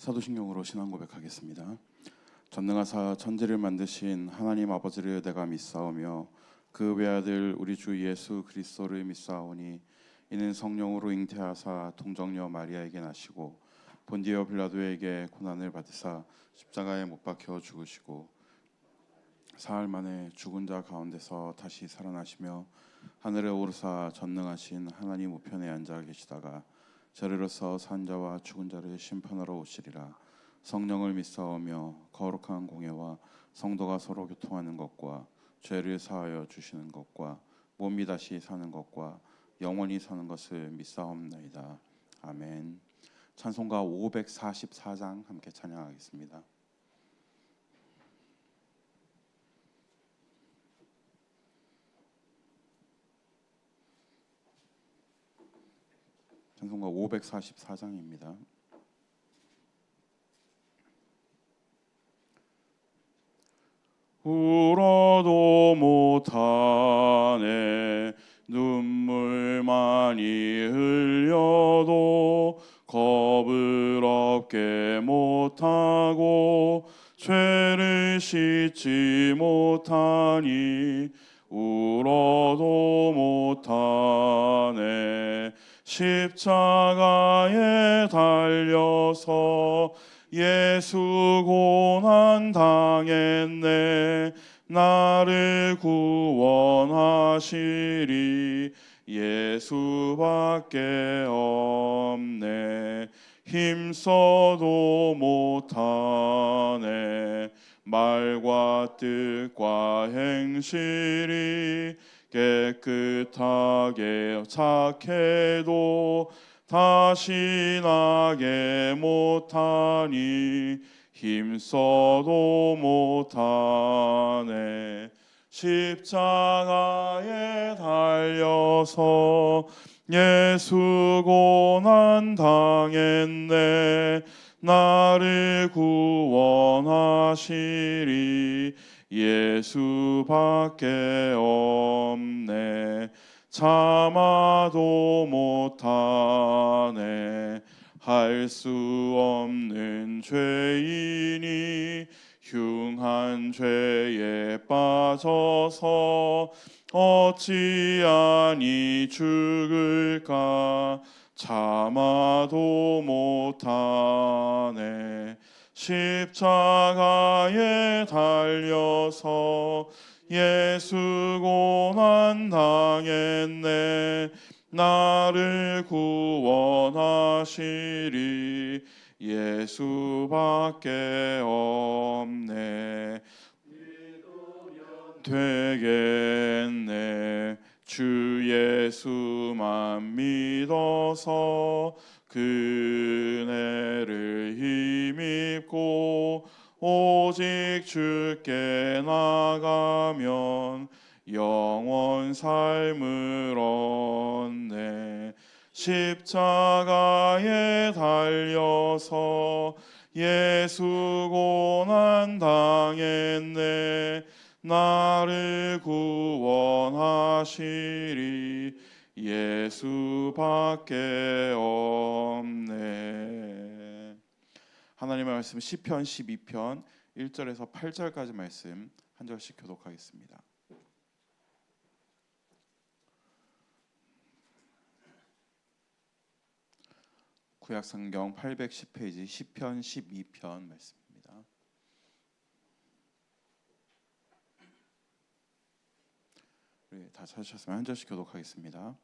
사도신경으로 신앙 고백하겠습니다. 전능하사 천지를 만드신 하나님 아버지를 내가 믿사오며 그 외아들 우리 주 예수 그리스도를 믿사오니 이는 성령으로 잉태하사 동정녀 마리아에게 나시고 본디오 빌라도에게 고난을 받으사 십자가에 못 박혀 죽으시고 사흘 만에 죽은 자 가운데서 다시 살아나시며 하늘에 오르사 전능하신 하나님 우편에 앉아 계시다가 저리로서 산 자와 죽은 자를 심판하러 오시리라. 성령을 믿사오며 거룩한 공예와 성도가 서로 교통하는 것과 죄를 사하여 주시는 것과 몸이 다시 사는 것과 영원히 사는 것을 믿사옵나이다. 아멘. 찬송가 544장 함께 찬양하겠습니다. 찬송가 544장입니다. 울어도 못하네 눈물 많이 흘려도 겁을 없게 못하고 죄를 씻지 못하니 울어도 못하네 십자가에 달려서 예수 고난 당했네 나를 구원하시리 예수밖에 없네 힘써도 못하네 말과 뜻과 행실이 깨끗하게 착해도 다시 나게 못하니 힘써도 못하네 십자가에 달려서 예수 고난 당했네 나를 구원하시리 예수밖에 없네 참아도 못하네 할 수 없는 죄인이 흉한 죄에 빠져서 어찌하니 죽을까 참아도 못하네 십자가에 달려서 예수 고난 당했네 나를 구원하시리 예수밖에 없네 되겠네 주 예수만 믿어서 그네를 힘입고 오직 주께 나가면 영원 삶을 얻네 십자가에 달려서 예수 고난 당했네 나를 구원하시리 예수밖에 없네. 하나님의 말씀 시편 12편 1절에서 8절까지 말씀 한 절씩 교독하겠습니다. 구약성경 810페이지 시편 12편 말씀입니다. 다 찾으셨으면 한 절씩 교독하겠습니다.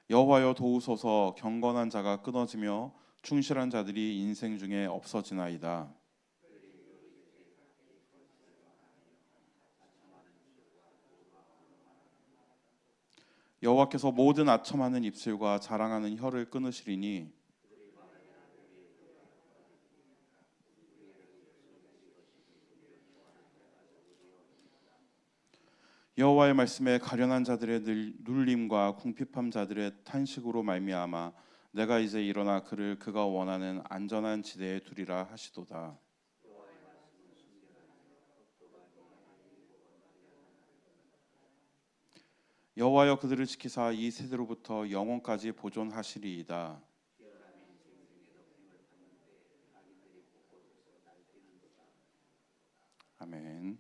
여호와여 도우소서 경건한 자가 끊어지며 충실한 자들이 인생 중에 없어지나이다. 여호와께서 모든 아첨하는 입술과 자랑하는 혀를 끊으시리니 여호와의 말씀에 가련한 자들의 눌림과 궁핍함 자들의 탄식으로 말미암아 내가 이제 일어나 그를 그가 원하는 안전한 지대에 두리라 하시도다. 여호와여 그들을 지키사 이 세대로부터 영원까지 보존하시리이다. 아멘.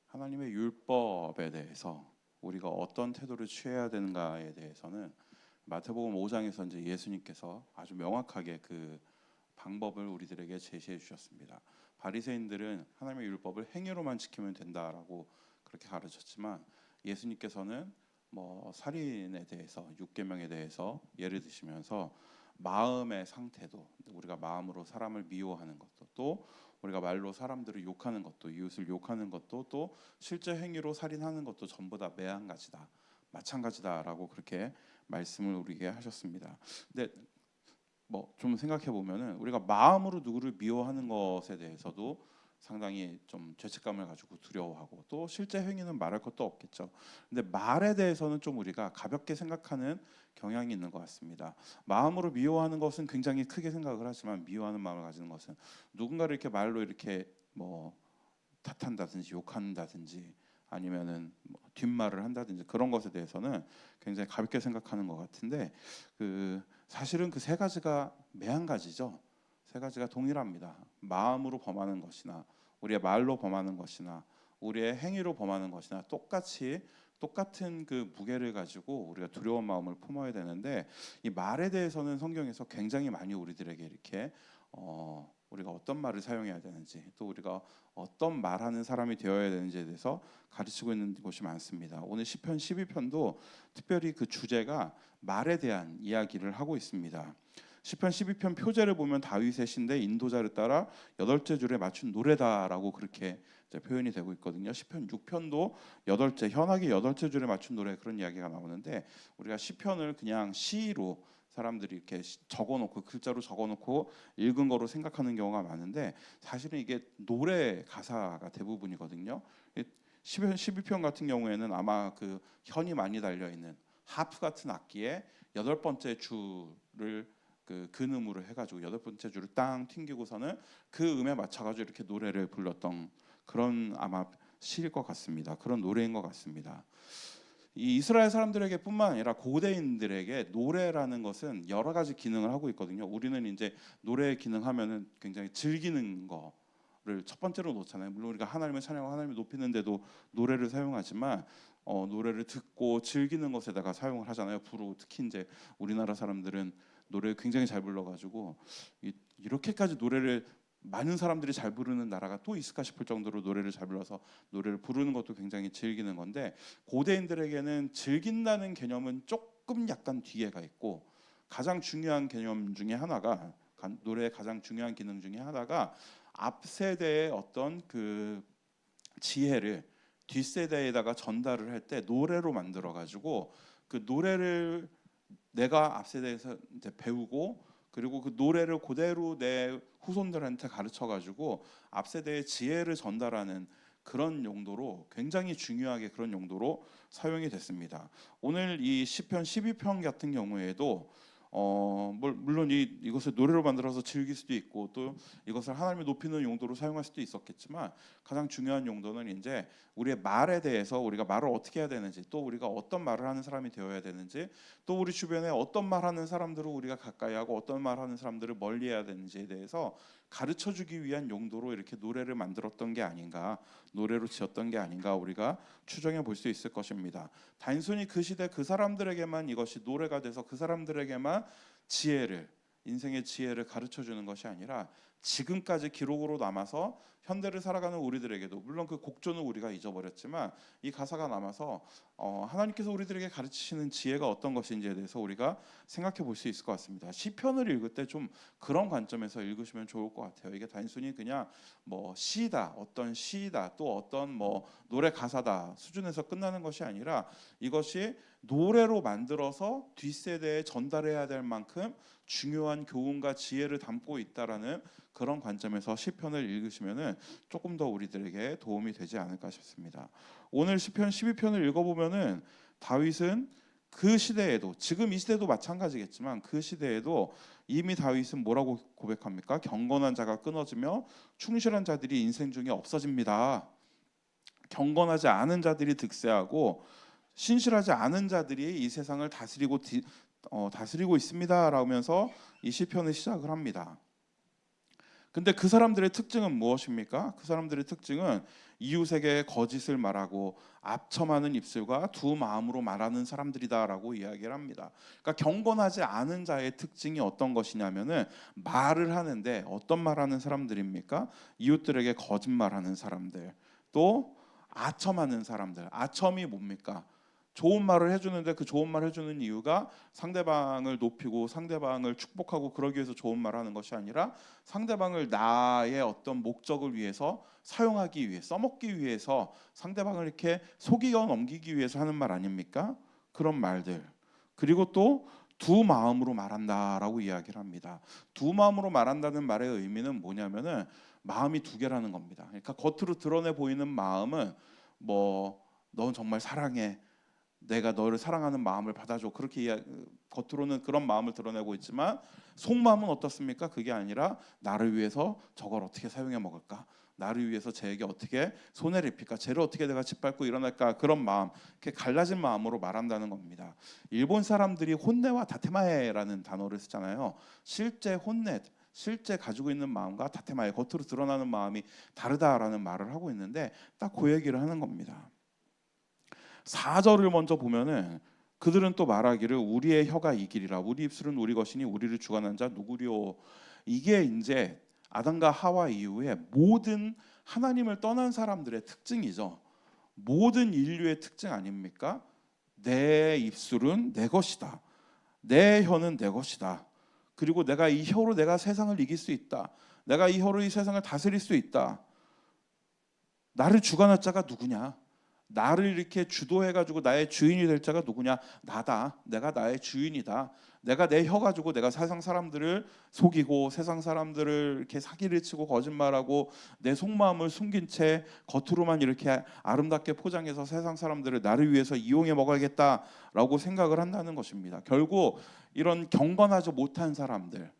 하나님의 율법에 대해서 우리가 어떤 태도를 취해야 되는가에 대해서는 마태복음 5장에서 이제 예수님께서 아주 명확하게 그 방법을 우리들에게 제시해 주셨습니다. 바리새인들은 하나님의 율법을 행위로만 지키면 된다라고 그렇게 가르쳤지만 예수님께서는 뭐 살인에 대해서 육계명에 대해서 예를 드시면서 마음의 상태도 우리가 마음으로 사람을 미워하는 것도 또 우리가 말로 사람들을 욕하는 것도 이웃을 욕하는 것도 또 실제 행위로 살인하는 것도 전부 다 매한가지다 마찬가지다라고 그렇게 말씀을 우리에게 하셨습니다. 근데 뭐 좀 생각해 보면은 우리가 마음으로 누구를 미워하는 것에 대해서도 상당히 좀 죄책감을 가지고 두려워하고 또 실제 행위는 말할 것도 없겠죠. 근데 말에 대해서는 좀 우리가 가볍게 생각하는 경향이 있는 것 같습니다. 마음으로 미워하는 것은 굉장히 크게 생각을 하지만 미워하는 마음을 가지는 것은 누군가를 이렇게 말로 이렇게 뭐 탓한다든지 욕한다든지 아니면은 뭐 뒷말을 한다든지 그런 것에 대해서는 굉장히 가볍게 생각하는 것 같은데 사실은 그 세 가지가 매한 가지죠. 세 가지가 동일합니다. 마음으로 범하는 것이나 우리의 말로 범하는 것이나 우리의 행위로 범하는 것이나 똑같은 그 무게를 가지고 우리가 두려운 마음을 품어야 되는데 이 말에 대해서는 성경에서 굉장히 많이 우리들에게 이렇게 우리가 어떤 말을 사용해야 되는지 또 우리가 어떤 말하는 사람이 되어야 되는지에 대해서 가르치고 있는 곳이 많습니다. 오늘 시편 12편도 특별히 그 주제가 말에 대한 이야기를 하고 있습니다. 시편 12편 표제를 보면 다윗의 시인데 인도자를 따라 8째 줄에 맞춘 노래다라고 그렇게 표현이 되고 있거든요. 시편 6편도 현악이 8째 줄에 맞춘 노래 그런 이야기가 나오는데 우리가 시편을 그냥 시로 사람들이 이렇게 적어놓고 글자로 적어놓고 읽은 거로 생각하는 경우가 많은데 사실은 이게 노래 가사가 대부분이거든요. 시편 12편 같은 경우에는 아마 그 현이 많이 달려 있는 하프 같은 악기에 8번째 줄을 그 근음으로 해가지고 8번째 줄을 땅 튕기고서는 그 음에 맞춰가지고 이렇게 노래를 불렀던 그런 아마 시일 것 같습니다. 그런 노래인 것 같습니다. 이 이스라엘 사람들에게뿐만 아니라 고대인들에게 노래라는 것은 여러 가지 기능을 하고 있거든요. 우리는 이제 노래 기능하면은 굉장히 즐기는 거를 첫 번째로 놓잖아요. 물론 우리가 하나님을 찬양하고 하나님을 높이는데도 노래를 사용하지만 노래를 듣고 즐기는 것에다가 사용을 하잖아요. 부르고 특히 이제 우리나라 사람들은 노래 굉장히 잘 불러가지고 이렇게까지 노래를 많은 사람들이 잘 부르는 나라가 또 있을까 싶을 정도로 노래를 잘 불러서 노래를 부르는 것도 굉장히 즐기는 건데 고대인들에게는 즐긴다는 개념은 조금 약간 뒤에가 있고 가장 중요한 개념 중에 하나가 노래의 가장 중요한 기능 중에 하나가 앞 세대의 어떤 그 지혜를 뒷세대에다가 전달을 할 때 노래로 만들어 가지고 그 노래를 내가 앞 세대에서 이제 배우고 그리고 그 노래를 그대로 내 후손들한테 가르쳐 가지고 앞 세대의 지혜를 전달하는 그런 용도로 굉장히 중요하게 그런 용도로 사용이 됐습니다. 오늘 이 시편 12편 같은 경우에도 물론 이것을 노래로 만들어서 즐길 수도 있고 또 이것을 하나님을 높이는 용도로 사용할 수도 있었겠지만 가장 중요한 용도는 이제 우리의 말에 대해서 우리가 말을 어떻게 해야 되는지 또 우리가 어떤 말을 하는 사람이 되어야 되는지 또 우리 주변에 어떤 말하는 사람들을 우리가 가까이 하고 어떤 말하는 사람들을 멀리해야 되는지에 대해서 가르쳐주기 위한 용도로 이렇게 노래를 만들었던 게 아닌가 노래로 지었던 게 아닌가 우리가 추정해 볼 수 있을 것입니다. 단순히 그 시대 그 사람들에게만 이것이 노래가 돼서 그 사람들에게만 인생의 지혜를 가르쳐주는 것이 아니라 지금까지 기록으로 남아서 현대를 살아가는 우리들에게도 물론 그 곡조는 우리가 잊어버렸지만 이 가사가 남아서 하나님께서 우리들에게 가르치시는 지혜가 어떤 것인지에 대해서 우리가 생각해 볼 수 있을 것 같습니다. 시편을 읽을 때 좀 그런 관점에서 읽으시면 좋을 것 같아요. 이게 단순히 그냥 뭐 시다 어떤 시다 또 어떤 뭐 노래 가사다 수준에서 끝나는 것이 아니라 이것이 노래로 만들어서 뒷세대에 전달해야 될 만큼 중요한 교훈과 지혜를 담고 있다라는 그런 관점에서 시편을 읽으시면은 조금 더 우리들에게 도움이 되지 않을까 싶습니다. 오늘 시편 12편을 읽어보면은 다윗은 그 시대에도 지금 이 시대도 마찬가지겠지만 그 시대에도 이미 다윗은 뭐라고 고백합니까? 경건한 자가 끊어지며 충실한 자들이 인생 중에 없어집니다. 경건하지 않은 자들이 득세하고 신실하지 않은 자들이 이 세상을 다스리고 있습니다라면서 이 시편을 시작을 합니다. 근데 그 사람들의 특징은 무엇입니까? 그 사람들의 특징은 이웃에게 거짓을 말하고 압첨하는 입술과 두 마음으로 말하는 사람들이다라고 이야기를 합니다. 그러니까 경건하지 않은 자의 특징이 어떤 것이냐면은 말을 하는데 어떤 말하는 사람들입니까? 이웃들에게 거짓말하는 사람들, 또 아첨하는 사람들. 아첨이 뭡니까? 좋은 말을 해주는데 그 좋은 말 해주는 이유가 상대방을 높이고 상대방을 축복하고 그러기 위해서 좋은 말을 하는 것이 아니라 상대방을 나의 어떤 목적을 위해서 사용하기 위해 써먹기 위해서 상대방을 이렇게 속이어 넘기기 위해서 하는 말 아닙니까? 그런 말들. 그리고 또 두 마음으로 말한다라고 이야기를 합니다. 두 마음으로 말한다는 말의 의미는 뭐냐면은 마음이 두 개라는 겁니다. 그러니까 겉으로 드러내 보이는 마음은 넌 정말 사랑해, 내가 너를 사랑하는 마음을 받아줘, 그렇게 겉으로는 그런 마음을 드러내고 있지만 속마음은 어떻습니까? 그게 아니라 나를 위해서 저걸 어떻게 사용해 먹을까, 나를 위해서 쟤에게 어떻게 손해를 입힐까, 쟤를 어떻게 내가 짓밟고 일어날까, 그런 마음, 이렇게 갈라진 마음으로 말한다는 겁니다. 일본 사람들이 혼내와 다테마에라는 단어를 쓰잖아요. 실제 혼내, 실제 가지고 있는 마음과 다테마에, 겉으로 드러나는 마음이 다르다라는 말을 하고 있는데 딱 그 얘기를 하는 겁니다. 4절을 먼저 보면은 그들은 또 말하기를 우리의 혀가 이기리라, 우리 입술은 우리 것이니 우리를 주관한 자 누구리오. 이게 이제 아담과 하와 이후에 모든 하나님을 떠난 사람들의 특징이죠. 모든 인류의 특징 아닙니까? 내 입술은 내 것이다, 내 혀는 내 것이다, 그리고 내가 이 혀로 내가 세상을 이길 수 있다, 내가 이 혀로 이 세상을 다스릴 수 있다. 나를 주관할 자가 누구냐? 나를 이렇게 주도해가지고 나의 주인이 될 자가 누구냐? 나다. 내가 나의 주인이다. 내가 내 혀 가지고 내가 세상 사람들을 속이고 세상 사람들을 이렇게 사기를 치고 거짓말하고 내 속마음을 숨긴 채 겉으로만 이렇게 아름답게 포장해서 세상 사람들을 나를 위해서 이용해 먹어야겠다라고 생각을 한다는 것입니다. 결국 이런 경건하지 못한 사람들,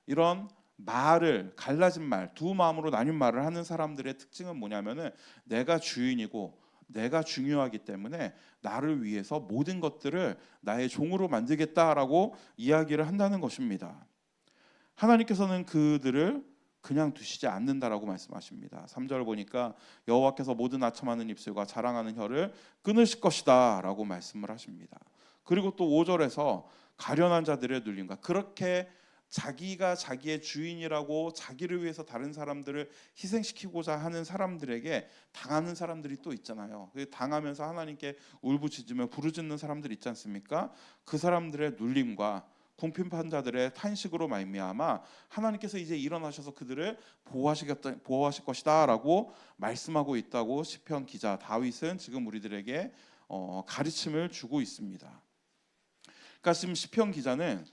이런 말을 갈라진 말, 두 마음으로 나뉜 말을 하는 사람들의 특징은 뭐냐면은 내가 주인이고 내가 중요하기 때문에 나를 위해서 모든 것들을 나의 종으로 만들겠다라고 이야기를 한다는 것입니다. 하나님께서는 그들을 그냥 두시지 않는다라고 말씀하십니다. 3절 보니까 여호와께서 모든 아첨하는 입술과 자랑하는 혀를 끊으실 것이다라고 말씀을 하십니다. 그리고 또 5절에서 가련한 자들의 눌림과, 그렇게 자기가 자기의 주인이라고 자기를 위해서 다른 사람들을 희생시키고자 하는 사람들에게 당하는 사람들이 또 있잖아요. 당하면서 하나님께 울부짖으며 부르짖는 사람들 있지 않습니까? 그 사람들의 눌림과 궁핍한 자들의 탄식으로 말미암아 하나님께서 이제 일어나셔서 그들을 보호하실 것이다라고 말씀하고 있다고 시편 기자 다윗은 지금 우리들에게 가르침을 주고 있습니다. 그러니까 지금 시편 기자는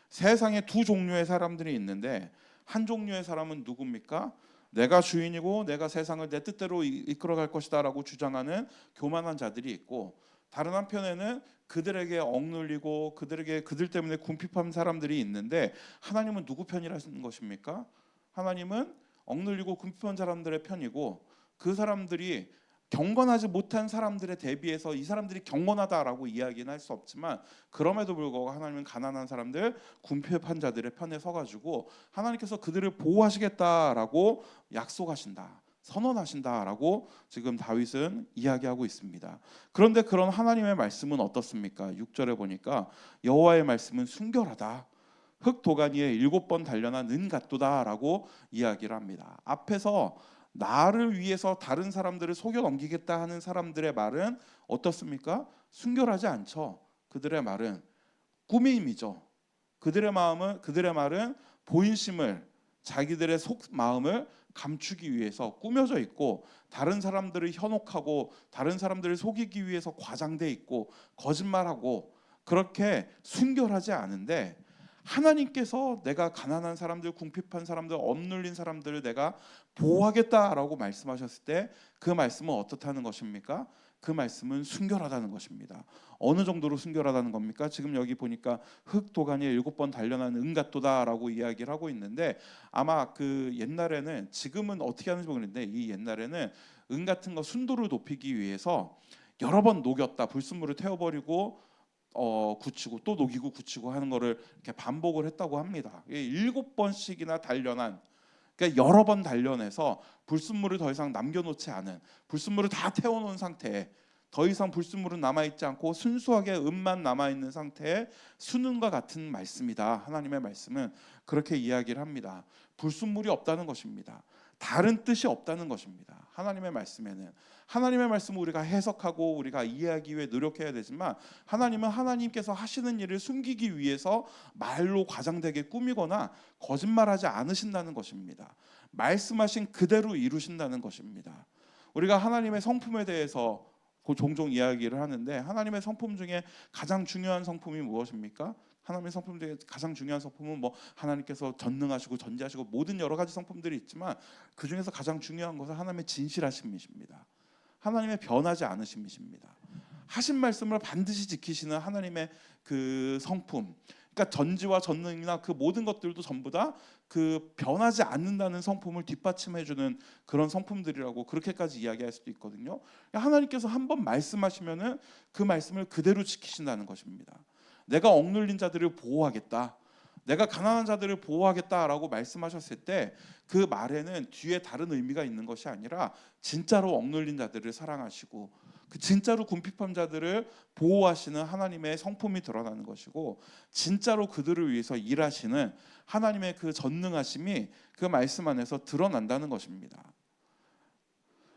세상에 두 종류의 사람들이 있는데, 한 종류의 사람은 누굽니까? 내가 주인이고 내가 세상을 내 뜻대로 이끌어갈 것이다라고 주장하는 교만한 자들이 있고, 다른 한편에는 그들에게 억눌리고 그들 때문에 궁핍한 사람들이 있는데, 하나님은 누구 편이라는 것입니까? 하나님은 억눌리고 궁핍한 사람들의 편이고, 그 사람들이 경건하지 못한 사람들에 대비해서 이 사람들이 경건하다라고 이야기는 할 수 없지만, 그럼에도 불구하고 하나님은 가난한 사람들, 궁핍한 자들의 편에 서가지고 하나님께서 그들을 보호하시겠다라고 약속하신다, 선언하신다라고 지금 다윗은 이야기하고 있습니다. 그런데 그런 하나님의 말씀은 어떻습니까? 6절에 보니까 여호와의 말씀은 순결하다, 흙 도가니에 7번 단련한 은 같도다라고 이야기를 합니다. 앞에서 나를 위해서 다른 사람들을 속여 넘기겠다 하는 사람들의 말은 어떻습니까? 순결하지 않죠. 그들의 말은 꾸밈이죠. 그들의 말은 본심을, 자기들의 속 마음을 감추기 위해서 꾸며져 있고, 다른 사람들을 현혹하고 다른 사람들을 속이기 위해서 과장돼 있고 거짓말하고, 그렇게 순결하지 않은데, 하나님께서 내가 가난한 사람들, 궁핍한 사람들, 억눌린 사람들을 내가 보호하겠다라고 말씀하셨을 때 그 말씀은 어떻다는 것입니까? 그 말씀은 순결하다는 것입니다. 어느 정도로 순결하다는 겁니까? 지금 여기 보니까 흙 도가니에 7번 단련한 은 같도다라고 이야기를 하고 있는데, 아마 그 옛날에는, 지금은 어떻게 하는지 모르겠는데 이 옛날에는 은 같은 거 순도를 높이기 위해서 여러 번 녹였다, 불순물을 태워버리고 굳히고 또 녹이고 굳히고 하는 거를 이렇게 반복을 했다고 합니다. 7번씩이나 단련한, 그러니까 여러 번 단련해서 불순물을 더 이상 남겨놓지 않은, 불순물을 다 태워놓은 상태에 더 이상 불순물은 남아있지 않고 순수하게 음만 남아있는 상태의 수능과 같은 말씀이다. 하나님의 말씀은 그렇게 이야기를 합니다. 불순물이 없다는 것입니다. 다른 뜻이 없다는 것입니다. 하나님의 말씀에는 하나님의 말씀을 우리가 해석하고 우리가 이해하기 위해 노력해야 되지만 하나님은 하나님께서 하시는 일을 숨기기 위해서 말로 과장되게 꾸미거나 거짓말하지 않으신다는 것입니다. 말씀하신 그대로 이루신다는 것입니다. 우리가 하나님의 성품에 대해서 종종 이야기를 하는데 하나님의 성품 중에 가장 중요한 성품이 무엇입니까? 하나님의 성품 중에 가장 중요한 성품은 뭐 하나님께서 전능하시고 전지하시고 모든 여러 가지 성품들이 있지만 그 중에서 가장 중요한 것은 하나님의 진실하심이십니다. 하나님의 변하지 않으심이십니다. 하신 말씀을 반드시 지키시는 하나님의 그 성품, 그러니까 전지와 전능이나 그 모든 것들도 전부 다 그 변하지 않는다는 성품을 뒷받침해주는 그런 성품들이라고 그렇게까지 이야기할 수도 있거든요. 하나님께서 한번 말씀하시면은 그 말씀을 그대로 지키신다는 것입니다. 내가 억눌린 자들을 보호하겠다, 내가 가난한 자들을 보호하겠다라고 말씀하셨을 때 그 말에는 뒤에 다른 의미가 있는 것이 아니라 진짜로 억눌린 자들을 사랑하시고 그 진짜로 궁핍한 자들을 보호하시는 하나님의 성품이 드러나는 것이고 진짜로 그들을 위해서 일하시는 하나님의 그 전능하심이 그 말씀 안에서 드러난다는 것입니다.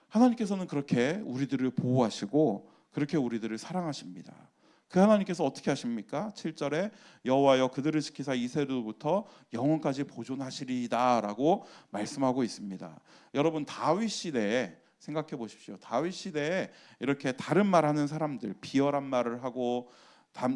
하나님께서는 그렇게 우리들을 보호하시고 그렇게 우리들을 사랑하십니다. 그 하나님께서 어떻게 하십니까? 7절에 여호와여 그들을 지키사 이세로부터 영원까지 보존하시리이다 라고 말씀하고 있습니다. 여러분 다윗 시대에 생각해 보십시오. 다윗 시대에 이렇게 다른 말하는 사람들, 비열한 말을 하고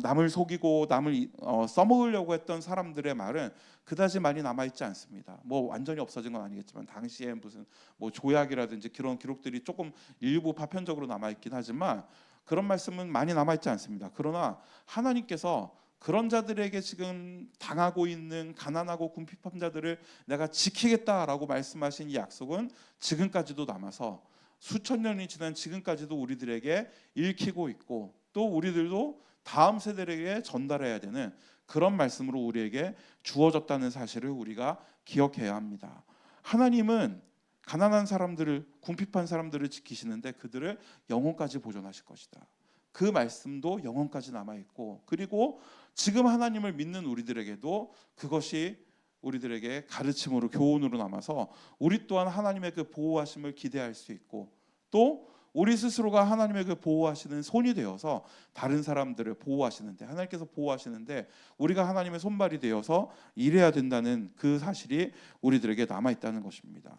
남을 속이고 남을 써먹으려고 했던 사람들의 말은 그다지 많이 남아있지 않습니다. 뭐 완전히 없어진 건 아니겠지만 당시에 무슨 뭐 조약이라든지 그런 기록들이 조금 일부 파편적으로 남아있긴 하지만 그런 말씀은 많이 남아있지 않습니다. 그러나 하나님께서 그런 자들에게 지금 당하고 있는 가난하고 궁핍한 자들을 내가 지키겠다라고 말씀하신 이 약속은 지금까지도 남아서 수천 년이 지난 지금까지도 우리들에게 읽히고 있고 또 우리들도 다음 세대에게 전달해야 되는 그런 말씀으로 우리에게 주어졌다는 사실을 우리가 기억해야 합니다. 하나님은 가난한 사람들을, 궁핍한 사람들을 지키시는데 그들을 영혼까지 보존하실 것이다. 그 말씀도 영혼까지 남아있고 그리고 지금 하나님을 믿는 우리들에게도 그것이 우리들에게 가르침으로 교훈으로 남아서 우리 또한 하나님의 그 보호하심을 기대할 수 있고 또 우리 스스로가 하나님의 그 보호하시는 손이 되어서 다른 사람들을 보호하시는데 하나님께서 보호하시는데 우리가 하나님의 손발이 되어서 일해야 된다는 그 사실이 우리들에게 남아있다는 것입니다.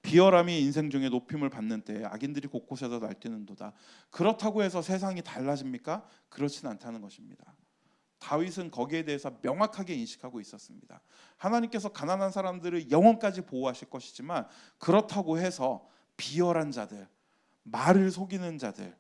비열함이 인생 중에 높임을 받는 때에 악인들이 곳곳에서 날뛰는도다. 그렇다고 해서 세상이 달라집니까? 그렇진 않다는 것입니다. 다윗은 거기에 대해서 명확하게 인식하고 있었습니다. 하나님께서 가난한 사람들을 영원까지 보호하실 것이지만 그렇다고 해서 비열한 자들, 말을 속이는 자들,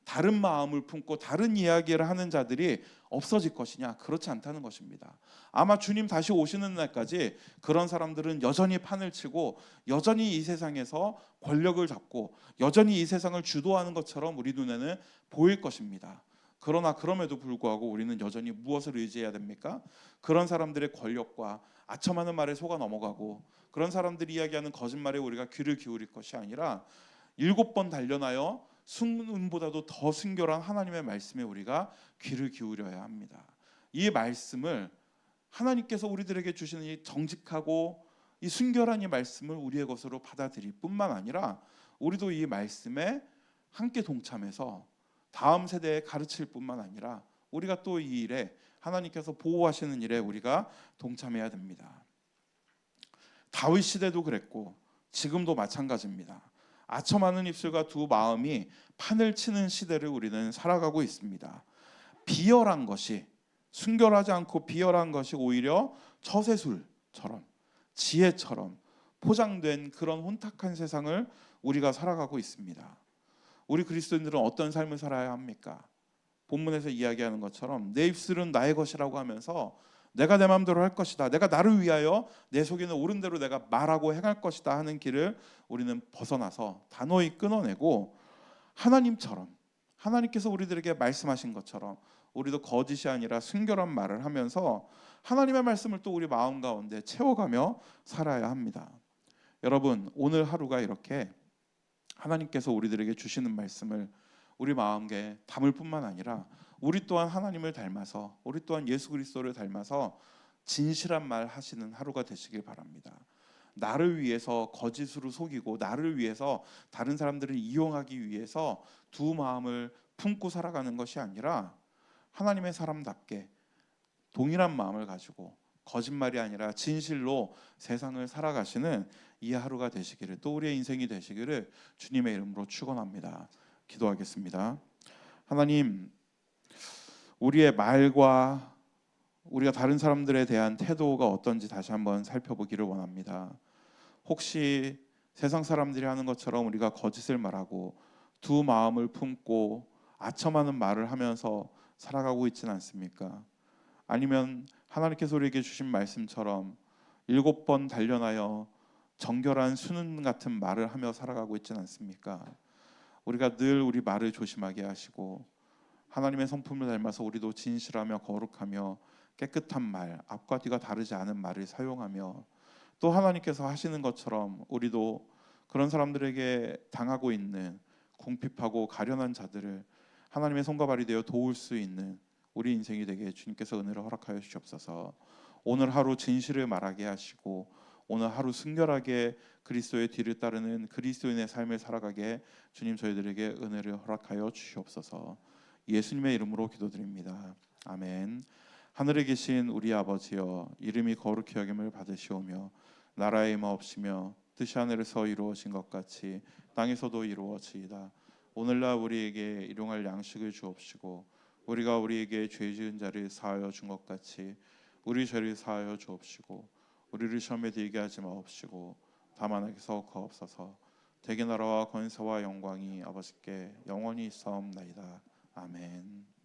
다른 마음을 품고 다른 이야기를 하는 자들이 없어질 것이냐? 그렇지 않다는 것입니다. 아마 주님 다시 오시는 날까지 그런 사람들은 여전히 판을 치고 여전히 이 세상에서 권력을 잡고 여전히 이 세상을 주도하는 것처럼 우리 눈에는 보일 것입니다. 그러나 그럼에도 불구하고 우리는 여전히 무엇을 의지해야 됩니까? 그런 사람들의 권력과 아첨하는 말에 속아 넘어가고 그런 사람들이 이야기하는 거짓말에 우리가 귀를 기울일 것이 아니라 7번 단련하여 순금보다도 더 순결한 하나님의 말씀에 우리가 귀를 기울여야 합니다. 이 말씀을 하나님께서 우리들에게 주시는 이 정직하고 이 순결한 이 말씀을 우리의 것으로 받아들일 뿐만 아니라 우리도 이 말씀에 함께 동참해서 다음 세대에 가르칠 뿐만 아니라 우리가 또 이 일에 하나님께서 보호하시는 일에 우리가 동참해야 됩니다. 다윗 시대도 그랬고 지금도 마찬가지입니다. 아첨하는 입술과 두 마음이 판을 치는 시대를 우리는 살아가고 있습니다. 비열한 것이 순결하지 않고 비열한 것이 오히려 처세술처럼 지혜처럼 포장된 그런 혼탁한 세상을 우리가 살아가고 있습니다. 우리 그리스도인들은 어떤 삶을 살아야 합니까? 본문에서 이야기하는 것처럼 내 입술은 나의 것이라고 하면서 내가 내 마음대로 할 것이다, 내가 나를 위하여 내 속에는 옳은 대로 내가 말하고 행할 것이다 하는 길을 우리는 벗어나서 단호히 끊어내고 하나님처럼, 하나님께서 우리들에게 말씀하신 것처럼 우리도 거짓이 아니라 순결한 말을 하면서 하나님의 말씀을 또 우리 마음 가운데 채워가며 살아야 합니다. 여러분, 오늘 하루가 이렇게 하나님께서 우리들에게 주시는 말씀을 우리 마음에 담을 뿐만 아니라 우리 또한 하나님을 닮아서, 우리 또한 예수 그리스도를 닮아서 진실한 말 하시는 하루가 되시길 바랍니다. 나를 위해서 거짓으로 속이고 나를 위해서 다른 사람들을 이용하기 위해서 두 마음을 품고 살아가는 것이 아니라 하나님의 사람답게 동일한 마음을 가지고 거짓말이 아니라 진실로 세상을 살아가시는 이 하루가 되시기를, 또 우리의 인생이 되시기를 주님의 이름으로 축원합니다. 기도하겠습니다. 하나님, 우리의 말과 우리가 다른 사람들에 대한 태도가 어떤지 다시 한번 살펴보기를 원합니다. 혹시 세상 사람들이 하는 것처럼 우리가 거짓을 말하고 두 마음을 품고 아첨하는 말을 하면서 살아가고 있지는 않습니까? 아니면 하나님께서 우리에게 주신 말씀처럼 7번 단련하여 정결한 수는 같은 말을 하며 살아가고 있지는 않습니까? 우리가 늘 우리 말을 조심하게 하시고 하나님의 성품을 닮아서 우리도 진실하며 거룩하며 깨끗한 말, 앞과 뒤가 다르지 않은 말을 사용하며 또 하나님께서 하시는 것처럼 우리도 그런 사람들에게 당하고 있는 궁핍하고 가련한 자들을 하나님의 손과 발이 되어 도울 수 있는 우리 인생이 되게 주님께서 은혜를 허락하여 주시옵소서. 오늘 하루 진실을 말하게 하시고 오늘 하루 순결하게 그리스도의 뒤를 따르는 그리스도인의 삶을 살아가게 주님 저희들에게 은혜를 허락하여 주시옵소서. 예수님의 이름으로 기도드립니다. 아멘. 하늘에 계신 우리 아버지여, 이름이 거룩히 여김을 받으시오며 나라의 임하옵시며 뜻이 하늘에서 이루어진 것 같이 땅에서도 이루어지이다. 오늘날 우리에게 일용할 양식을 주옵시고 우리가 우리에게 죄 지은 자를 사하여 준 것 같이 우리 죄를 사하여 주옵시고 우리를 시험에 들게 하지 마옵시고 다만 악에서 구하옵소서. 대개 나라와 권세와 영광이 아버지께 영원히 있사옵나이다. 아멘.